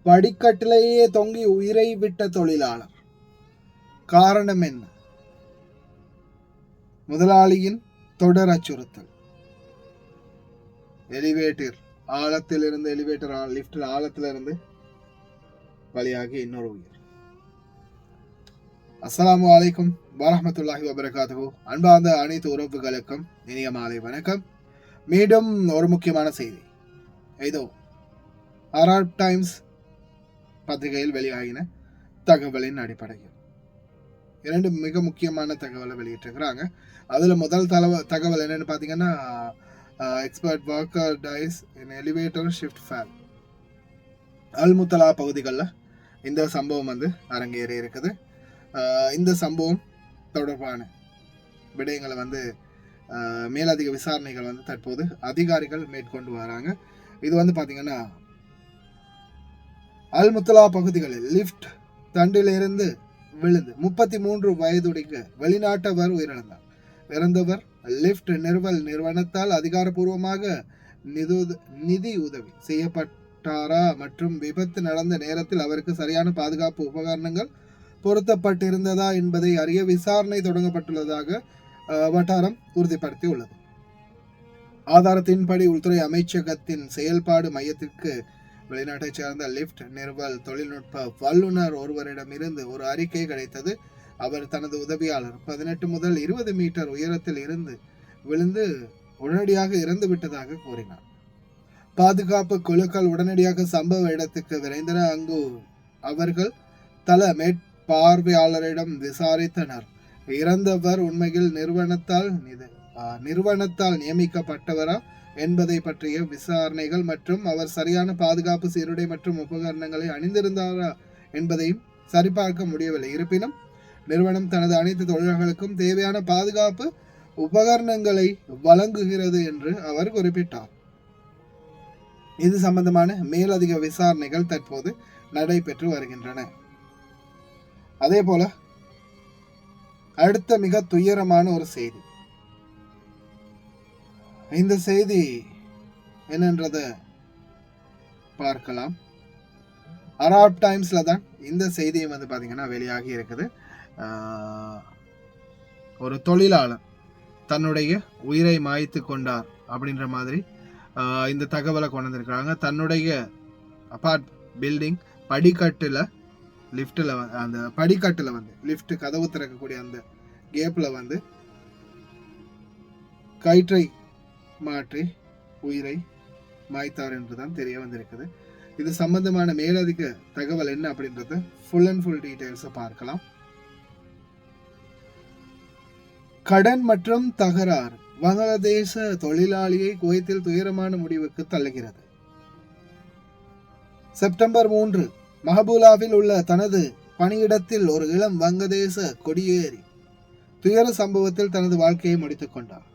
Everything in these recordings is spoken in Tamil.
படிக்கட்டிலேயே தொங்கி உயிரை விட்ட தொழிலாளர். காரணம் என்ன? முதலாளியின் தொடர் அச்சுறுத்தல். எலிவேட்டர் ஆழத்திலிருந்து லிப்டில் ஆழத்திலிருந்து வழியாகி இன்னொரு உயிர். அஸ்ஸலாமு அலைக்கும் வரஹ்மத்துல்லாஹி வபரகாத்துஹு. அன்பார்ந்த அனைத்து உறவுகளுக்கும் இனிய மாலை வணக்கம். மீண்டும் ஒரு முக்கியமான செய்தி. இதோ அரப் டைம்ஸ் பத்திரிகையில் வெளியாகின தகவலின் அடிப்படையில் இரண்டு மிக முக்கியமான தகவலை வெளியிட்டிருக்கிறாங்க. அதில் முதல் தகவல் என்னன்னு பார்த்தீங்கன்னா, எக்ஸ்பர்ட் ஒர்க்கர் டைஸ் இன் எலிவேட்டர் ஷிஃப்ட் ஃபேல். அல்முத்தலா பகுதிகளில் இந்த சம்பவம் அரங்கேறி இருக்குது. இந்த சம்பவம் தொடர்பான விடயங்களை மேலதிக விசாரணைகள் தற்போது அதிகாரிகள் மேற்கொண்டு வராங்க. இது பார்த்தீங்கன்னா, அல்முத்தலா பகுதிகளில் லிஃப்ட் தண்டிலிருந்து விழுந்து 33 வயதுடைய வெளிநாட்டவர் உயிரிழந்தார். இறந்தவர் லிஃப்ட் நிறுவனத்தால் அதிகாரப்பூர்வமாக நிதி உதவி செய்யப்பட்டாரா மற்றும் விபத்து நடந்த நேரத்தில் அவருக்கு சரியான பாதுகாப்பு உபகரணங்கள் பொருத்தப்பட்டிருந்ததா என்பதை அறிய விசாரணை தொடங்கப்பட்டுள்ளதாக வட்டாரம் உறுதிப்படுத்தியுள்ளது. ஆதாரத்தின்படி உள்துறை அமைச்சகத்தின் செயல்பாடு மையத்திற்கு வெளிநாட்டைச் சேர்ந்த லிஃப்ட் நிறுவல் தொழில்நுட்ப வல்லுநர் ஒருவரிடமிருந்து ஒரு அறிக்கை கிடைத்தது. அவர் தனது உதவியாளர் 18 முதல் 20 மீட்டர் உயரத்தில் இருந்து விழுந்து உடனடியாக இறந்து விட்டதாக கூறினார். பாதுகாப்பு குழுக்கள் உடனடியாக சம்பவ இடத்துக்கு விரைந்தன. அங்கு அவர்கள் தல மேற்பார்வையாளரிடம் விசாரித்தனர். இறந்தவர் உண்மையில் நிறுவனத்தால் நியமிக்கப்பட்டவரா என்பதை பற்றிய விசாரணைகள் மற்றும் அவர் சரியான பாதுகாப்பு சீருடை மற்றும் உபகரணங்களை அணிந்திருந்தாரா என்பதையும் சரிபார்க்க முடியவில்லை. இருப்பினும் நிறுவனம் தனது அனைத்து தொழிலாளர்களுக்கும் தேவையான பாதுகாப்பு உபகரணங்களை வழங்குகிறது என்று அவர் குறிப்பிட்டார். இது சம்பந்தமான மேலதிக விசாரணைகள் தற்போது நடைபெற்று வருகின்றன. அதே போல அடுத்த மிக துயரமான ஒரு செய்தி. இந்த செய்தி என்னன்றத பார்க்கலாம். அரப் டைம்ஸ்ல தான் இந்த செய்தியை பாத்தீங்கன்னா வெளியாகி இருக்குது. ஒரு தொழிலாளர் தன்னுடைய உயிரை மாய்த்து கொண்டார் அப்படின்ற மாதிரி இந்த தகவலை கொண்டு வந்திருக்கிறாங்க. தன்னுடைய அபார்ட் பில்டிங் படிக்கட்டுல லிஃப்டில் அந்த படிக்கட்டுல லிஃப்ட் கதவு திறக்கக்கூடிய அந்த கேப்ல கயிற்றை மாற்றி உயிரை மாய்த்தார் என்றுதான் தெரிய வந்திருக்குது. இது சம்பந்தமான மேலதிக தகவல் என்ன அப்படின்றத ஃபுல் அண்ட் ஃபுல் டீடைல்ஸ் பார்க்கலாம். கடன் மற்றும் தகராறு வங்களாதேச தொழிலாளியை குவைத்தில் துயரமான முடிவுக்கு தள்ளுகிறது. செப்டம்பர் 3 மஹபூலாவில் உள்ள தனது பணியிடத்தில் ஒரு இளம் வங்கதேச கொடியேறி துயர சம்பவத்தில் தனது வாழ்க்கையை முடித்துக் கொண்டார்.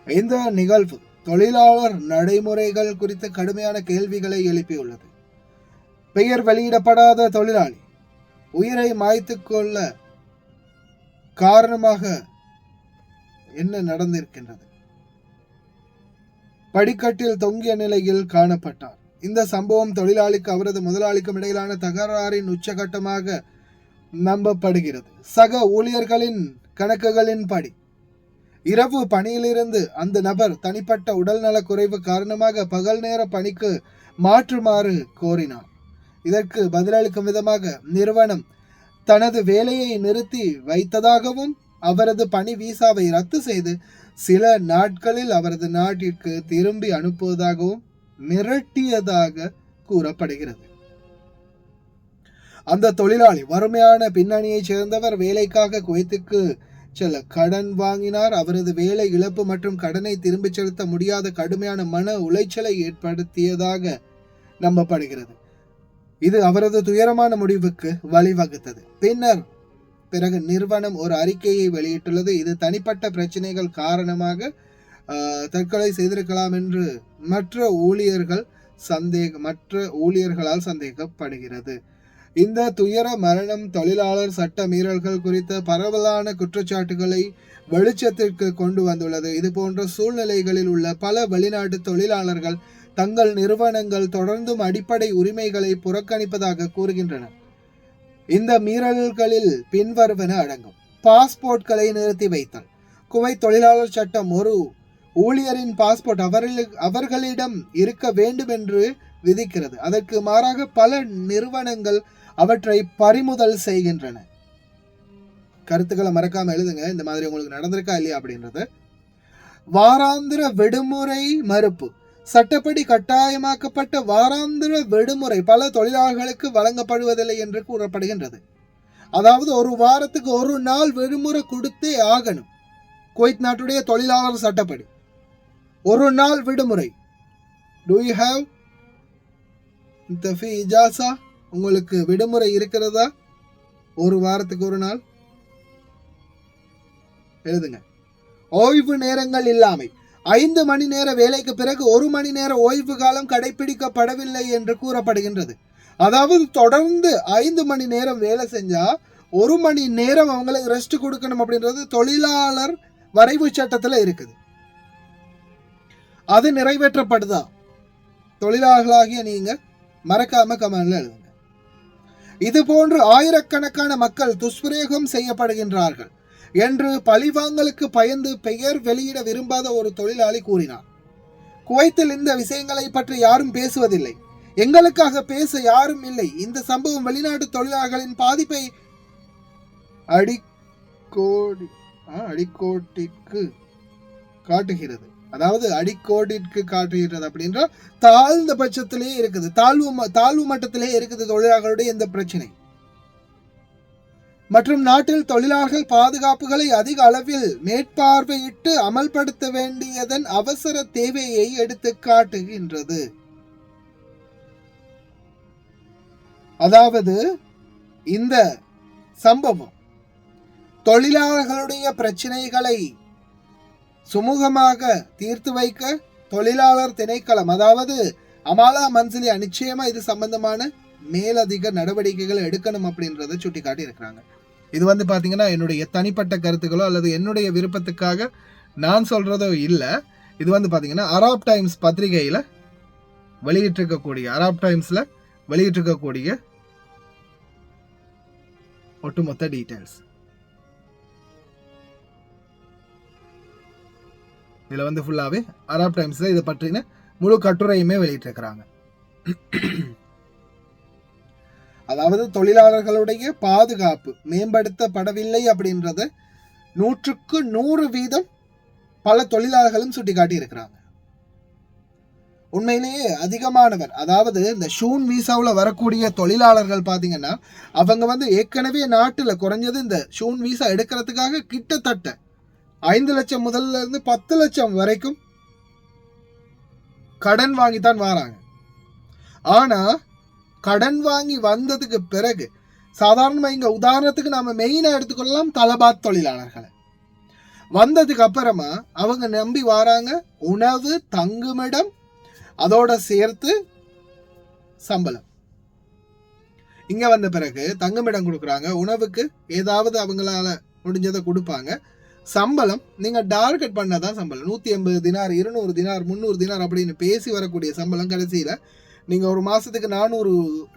இந்த நிகழ்வு தொழிலாளர் நடைமுறைகள் குறித்த கடுமையான கேள்விகளை எழுப்பியுள்ளது. பெயர் வெளியிடப்படாத தொழிலாளி உயிரை மாய்த்து கொள்ள காரணமாக என்ன நடந்திருக்கின்றது? படிக்கட்டில் தொங்கிய நிலையில் காணப்பட்டார். இந்த சம்பவம் தொழிலாளிக்கு அவரது முதலாளிக்கும் இடையிலான தகராறின் உச்சகட்டமாக நம்பப்படுகிறது. சக ஊழியர்களின் கணக்குகளின்படி இரவு பணியிலிருந்து அந்த நபர் தனிப்பட்ட உடல்நல குறைவு காரணமாக பகல் நேர பணிக்கு மாற்றுமாறு கோரினார். இதற்கு பதிலளிக்கும் விதமாக நிறுவனம் தனது வேலையை நிறுத்தி வைத்ததாகவும் அவரது பணி வீசாவை ரத்து செய்து சில நாட்களில் அவரது நாட்டிற்கு திரும்பி அனுப்புவதாகவும் மிரட்டியதாக கூறப்படுகிறது. அந்த தொழிலாளி வறுமையான பின்னணியைச் சேர்ந்தவர். வேலைக்காக குவைத்துக்கு செல்ல கடன் வாங்கினார். அவரது வேலை இழப்பு மற்றும் கடனை திரும்பிச் செலுத்த முடியாத கடுமையான மன உளைச்சலை ஏற்படுத்தியதாக நம்பப்படுகிறது. இது அவரது துயரமான முடிவுக்கு வழிவகுத்தது. பிறகு நிறுவனம் ஒரு அறிக்கையை வெளியிட்டுள்ளது. இது தனிப்பட்ட பிரச்சனைகள் காரணமாக தற்கொலை செய்திருக்கலாம் என்று மற்ற ஊழியர்களால் சந்தேகப்படுகிறது. இந்த துயர மரணம் தொழிலாளர் சட்ட மீறல்கள் குறித்த பரவலான குற்றச்சாட்டுகளை வெளிச்சத்திற்கு கொண்டு வந்துள்ளது. இது போன்ற சூழ்நிலைகளில் உள்ள பல வெளிநாட்டு தொழிலாளர்கள் தங்கள் நிறுவனங்கள் தொடர்ந்தும் அடிப்படை உரிமைகளை புறக்கணிப்பதாக கூறுகின்றன. இந்த மீறல்களில் பின்வருவன அடங்கும். பாஸ்போர்ட்களை நிறுத்தி வைத்தல். குவைத் தொழிலாளர் சட்டம் ஒரு ஊழியரின் பாஸ்போர்ட் அவர்களிடம் இருக்க வேண்டும் என்று விதிக்கிறது. அதற்கு மாறாக பல நிறுவனங்கள் அவற்றை பறிமுதல் செய்கின்றன. கருத்துக்களை மறக்காம எழுதுங்க, இந்த மாதிரி உங்களுக்கு நடந்திருக்கா இல்லையா அப்படின்றது. வாராந்திர விடுமுறை மறுப்பு. சட்டப்படி கட்டாயமாக்கப்பட்ட வாராந்திர விடுமுறை பல தொழிலாளர்களுக்கு வழங்கப்படுவதில்லை என்று கூறப்படுகின்றது. அதாவது ஒரு வாரத்துக்கு ஒரு நாள் விடுமுறை கொடுத்தே ஆகணும். குவைத் நாட்டுடைய தொழிலாளர் சட்டப்படி ஒரு நாள் விடுமுறை. டு யூ ஹேவ் தஃபி இஜாசா? உங்களுக்கு விடுமுறை இருக்கிறதா? ஒரு வாரத்துக்கு ஒரு நாள் எழுதுங்க. ஓய்வு நேரங்கள் இல்லாமை. 5 மணி நேர வேலைக்கு பிறகு 1 மணி நேர ஓய்வு காலம் கடைபிடிக்கப்படவில்லை என்று கூறப்படுகின்றது. அதாவது தொடர்ந்து 5 மணி நேரம் வேலை செஞ்சா 1 மணி நேரம் அவங்களுக்கு ரெஸ்ட் கொடுக்கணும் அப்படின்றது தொழிலாளர் வரைவு சட்டத்தில் இருக்குது. அது நிறைவேற்றப்படுதா? தொழிலாளர்களாகிய நீங்க மறக்காம கமெண்ட்ல எழுதுங்க. இது போன்று ஆயிரக்கணக்கான மக்கள் துஷ்பிரயோகம் செய்யப்படுகின்றார்கள் என்று பழிவாங்கலுக்கு பயந்து பெயர் வெளியிட விரும்பாத ஒரு தொழிலாளி கூறினார். குவைத்தில் இந்த விஷயங்களை பற்றி யாரும் பேசுவதில்லை. எங்களுக்காக பேச யாரும் இல்லை. இந்த சம்பவம் வெளிநாட்டு தொழிலாளர்களின் பாதிப்பை அடிக்கோட்டிற்கு காட்டுகிறது. அதாவது அடிக்கோட்டிற்கு காட்டுகிறது அப்படின்ற தாழ்ந்த பட்சத்திலே இருக்குது, தாழ்வு மட்டத்திலே இருக்குது தொழிலாளர்களுடைய இந்த பிரச்சனை. மற்றும் நாட்டில் தொழிலாளர்கள் பாதுகாப்புகளை அதிக அளவில் மேற்பார்வையிட்டு அமல்படுத்த வேண்டியதன் அவசர தேவையை எடுத்து காட்டுகின்றது. அதாவது இந்த சம்பவம் தொழிலாளர்களுடைய பிரச்சனைகளை சுமூகமாக தீர்த்து வைக்க தொழிலாளர் திணைக்களம், அதாவது அமாலா மன்சிலியா நிச்சயமா இது சம்பந்தமான மேலதிக நடவடிக்கைகள் எடுக்கணும் அப்படின்றத சுட்டி காட்டி இருக்கிறாங்க. இது பாத்தீங்கன்னா என்னுடைய தனிப்பட்ட கருத்துக்களோ அல்லது என்னுடைய விருப்பத்துக்காக நான் சொல்றதோ இல்லை. இது பாத்தீங்கன்னா அராப் டைம்ஸ் பத்திரிகையில வெளியிட்டிருக்கக்கூடிய ஒட்டுமொத்த டீடைல்ஸ். இதுல ஃபுல்லாவே அராப் டைம்ஸ்ல இதை பற்றின முழு கட்டுரையுமே வெளியிட்டிருக்கிறாங்க. அதாவது தொழிலாளர்களுடைய பாதுகாப்பு மேம்படுத்தப்படவில்லை அப்படின்றத 100க்கு 100% பல தொழிலாளர்களும் சுட்டிக்காட்டி இருக்கிறாங்க. உண்மையிலேயே அதிகமானவர், அதாவது இந்த ஷூன் வீசாவில் வரக்கூடிய தொழிலாளர்கள் பார்த்தீங்கன்னா அவங்க ஏற்கனவே நாட்டில் குறைஞ்சது இந்த ஷூன் வீசா எடுக்கிறதுக்காக கிட்டத்தட்ட 5 லட்சம் முதல்ல இருந்து 10 லட்சம் வரைக்கும் கடன் வாங்கித்தான் வராங்க. ஆனா கடன் வாங்கி வந்ததுக்கு பிறகு சாதாரணமாக இங்க உதாரணத்துக்கு நாம மெயினா எடுத்துக்கொள்ளலாம் தலபாத் தொழிலாளர்களை. வந்ததுக்கு அப்புறமா அவங்க நம்பி வராங்க உணவு தங்குமிடம் அதோட சேர்த்து சம்பளம். இங்க வந்த பிறகு தங்குமிடம் கொடுக்குறாங்க, உணவுக்கு ஏதாவது அவங்களால முடிஞ்சதை கொடுப்பாங்க, சம்பளம் நீங்க டார்கெட் பண்ணதான் சம்பளம் 180 தினார் 200 தினார் 300 தினார் அப்படின்னு பேசி வரக்கூடிய சம்பளம் கடைசியில நீங்க ஒரு மாசத்துக்கு 400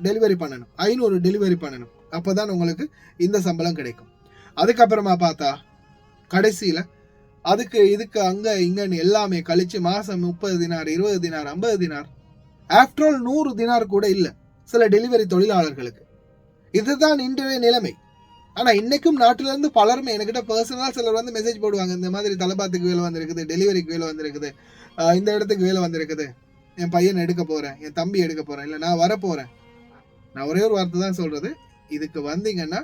டெலிவரி பண்ணணும், 500 டெலிவரி பண்ணணும், அப்பதான் உங்களுக்கு இந்த சம்பளம் கிடைக்கும். அதுக்கப்புறமா பார்த்தா கடைசியில இதுக்கு அங்க இங்கன்னு எல்லாமே கழிச்சு மாசம் 30 dinar 20 dinar 50 dinar after all 100 dinar கூட இல்லை சில டெலிவரி தொழிலாளர்களுக்கு. இதுதான் இன்றைய நிலைமை. ஆனா இன்னைக்கும் நாட்டில இருந்து பலருமே என்கிட்ட பர்சனலா சிலர் மெசேஜ் போடுவாங்க, இந்த மாதிரி தலபாத்துக்கு வேலை வந்திருக்குது, டெலிவரிக்கு வேலை வந்திருக்குது, இந்த இடத்துக்கு வேலை வந்திருக்குது, என் பையன் எடுக்க போறேன், என் தம்பி எடுக்க போறேன், இல்லை நான் வரப்போறேன். நான் ஒரே ஒரு வார்த்தை தான் சொல்றது, இதுக்கு வந்தீங்கன்னா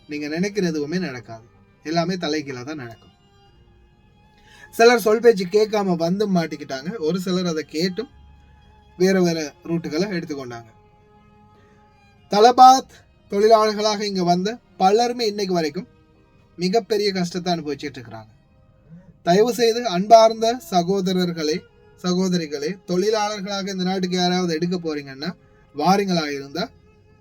நீங்க நினைக்கிற எதுவுமே நடக்காது, எல்லாமே தலைகீழா தான் நடக்கும். சிலர் சொல் பேச்சு கேட்காம வந்து மாட்டிக்கிட்டாங்க, ஒரு சிலர் அதை கேட்டும் வேற வேற ரூட்டுகளை எடுத்துக்கொண்டாங்க. தலபாத் தொழிலாளர்களாக இங்க வந்த பலருமே இன்னைக்கு வரைக்கும் மிகப்பெரிய கஷ்டத்தை அனுபவிச்சுட்டு இருக்கிறாங்க. தயவு செய்து அன்பார்ந்த சகோதரிகளே தொழிலாளர்களாக இந்த நாட்டுக்கு யாராவது எடுக்க போறீங்கன்னா வாரீங்களா இருந்தா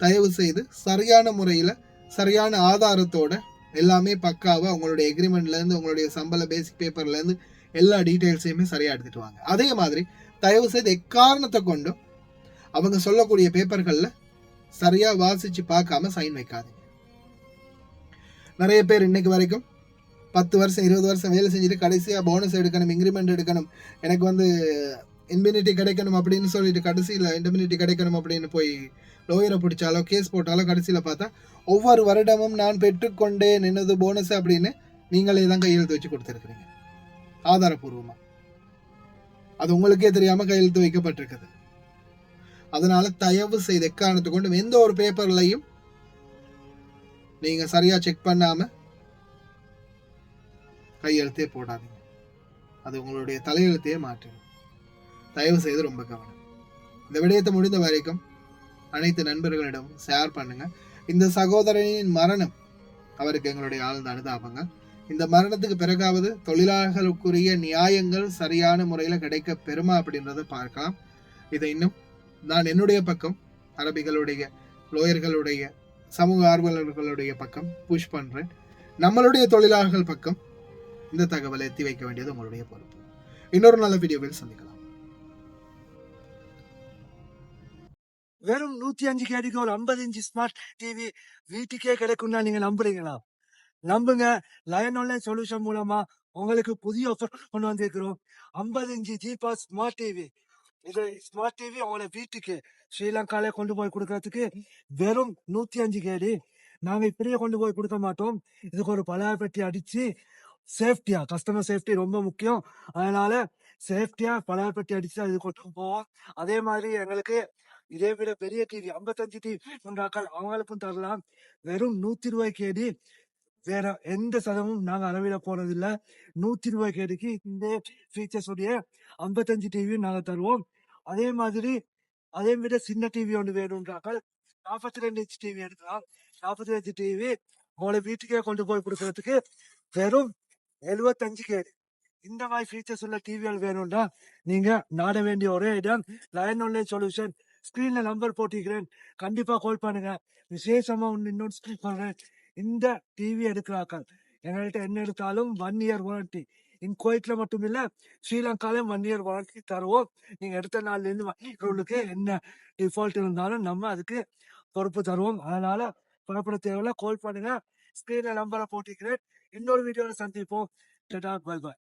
தயவு செய்து சரியான முறையில சரியான ஆதாரத்தோட எல்லாமே பக்காவா உங்களுடைய எக்ரிமெண்ட்ல இருந்து உங்களுடைய சம்பள பேசிக் பேப்பர்ல இருந்து எல்லா டீடைல்ஸையுமே சரியா எடுத்துட்டு வாங்க. அதே மாதிரி தயவு செய்து எக்காரணத்தை கொண்டும் அவங்க சொல்லக்கூடிய பேப்பர்கள்ல சரியா வாசிச்சு பார்க்காம சைன் வைக்காதீங்க. நிறைய பேர் இன்னைக்கு வரைக்கும் 10 வருஷம் 20 வருஷம் வேலை செஞ்சுட்டு கடைசியா போனஸ் எடுக்கணும், இன்க்ரிமெண்ட் எடுக்கணும், எனக்கு வந்து இன்பினிட்டி கிடைக்கணும் அப்படின்னு சொல்லிட்டு கடைசியில் இன்டிமினிட்டி கிடைக்கணும் அப்படின்னு போய் லோயரை பிடிச்சாலோ கேஸ் போட்டாலோ கடைசியில் பார்த்தா ஒவ்வொரு வருடமும் நான் பெற்றுக்கொண்டேன் என்னது போனஸ் அப்படின்னு நீங்களே தான் கையெழுத்து வச்சு கொடுத்துருக்குறீங்க ஆதாரபூர்வமாக. அது உங்களுக்கே தெரியாமல் கையெழுத்து வைக்கப்பட்டிருக்குது. அதனால தயவு செய்து எக்காரணத்தை கொண்டு எந்த ஒரு பேப்பர்லையும் நீங்கள் சரியாக செக் பண்ணாமல் கையெழுத்தே போடாதீங்க. அது உங்களுடைய தலையெழுத்தையே மாற்றிடும். தயவு செய்து ரொம்ப கவனம். இந்த விடயத்தை முடிந்த வரைக்கும் அனைத்து நண்பர்களிடம் ஷேர் பண்ணுங்க. இந்த சகோதரனின் மரணம் அவருக்கு எங்களுடைய ஆழ்ந்த அனுதாபங்க. இந்த மரணத்துக்கு பிறகாவது தொழிலாளர்களுக்குரிய நியாயங்கள் சரியான முறையில் கிடைக்க பெறுமா அப்படின்றத பார்க்கலாம். இதை இன்னும் நான் என்னுடைய பக்கம், அரபிகளுடைய லோயர்களுடைய சமூக ஆர்வலர்களுடைய பக்கம் புஷ் பண்றேன். நம்மளுடைய தொழிலாளர்கள் பக்கம் இந்த தகவலை எத்தி வைக்க வேண்டியது உங்களுடைய பொறுப்பு. இன்னொரு நல்ல வீடியோவில் சந்திக்கலாம். வெறும் 105 கேடிக்கு ஒரு 50 இன்ச் ஸ்மார்ட் டிவி வீட்டுக்கே கிடைக்கும்னா நீங்க நம்புறீங்களா? நம்புங்க. லயன் ஆன்லைன் சொல்யூஷன் மூலமா உங்களுக்கு புதிய ஆஃபர் கொண்டு வந்திருக்கிறோம். 50 இன்ச் ஜிபாஸ் ஸ்மார்ட் டிவி. இது ஸ்மார்ட் டிவி உங்களை வீட்டுக்கு ஸ்ரீலங்கால கொண்டு போய் கொடுக்கறதுக்கு வெறும் 105 கேடி. நாங்க இப்படியே கொண்டு போய் கொடுக்க மாட்டோம். இதுக்கு ஒரு பலாய பெட்டி அடிச்சு சேஃப்டியா, கஸ்டமர் சேஃப்டி ரொம்ப முக்கியம். அதனால சேஃப்டியா பலாய பெட்டி அடிச்சு அது கொண்டு போவோம். அதே மாதிரி எங்களுக்கு இதே விட பெரிய டிவி 55 டிவி கொண்டாக்கள் அவங்களுக்கும் தரலாம். வெறும் 120 கேடி. வேற எந்த சதமும் நாங்க அளவிட போறதில்லை. 120 கேடிக்கு இந்த ஃபீச்சர்ஸ் உடைய 55 டிவியும் நாங்க தருவோம். அதே மாதிரி அதே விட சின்ன டிவி ஒன்று வேணும்ன்றாக்கள் 42 இன்ச் டிவி எடுக்கலாம். 42 டிவி உங்களை வீட்டுக்கே கொண்டு போய் கொடுக்கறதுக்கு வெறும் 75 கேடி. இந்த மாதிரி ஃபீச்சர்ஸ் உள்ள டிவிகள் வேணும்னா நீங்க நாட வேண்டிய ஒரே இடம் லயன் ஆன்லைன் சொல்யூஷன். ஸ்கிரீன்ல நம்பர் போட்டிக்கிறேன், கண்டிப்பா கால் பண்ணுங்க. விசேஷமா இன்னொன்று சொல்றேன், இந்த டிவி எடுக்கிறாக்கள் எங்கள்கிட்ட என்ன எடுத்தாலும் 1 இயர் வாரண்டி. குவைட்ல மட்டும் இல்ல ஸ்ரீலங்காலையும் 1 இயர் வாரண்டி தருவோம். நீங்க எடுத்த நாள்ல இருந்து உங்களுக்கு என்ன டிஃபால்ட் இருந்தாலும் நம்ம அதுக்கு பொறுப்பு தருவோம். அதனால புறப்பட தேவையில்ல, கால் பண்ணுங்க. ஸ்கிரீன்ல நம்பரை போட்டிக்கிறேன். இன்னொரு வீடியோல சந்திப்போம். Tata, bye bye.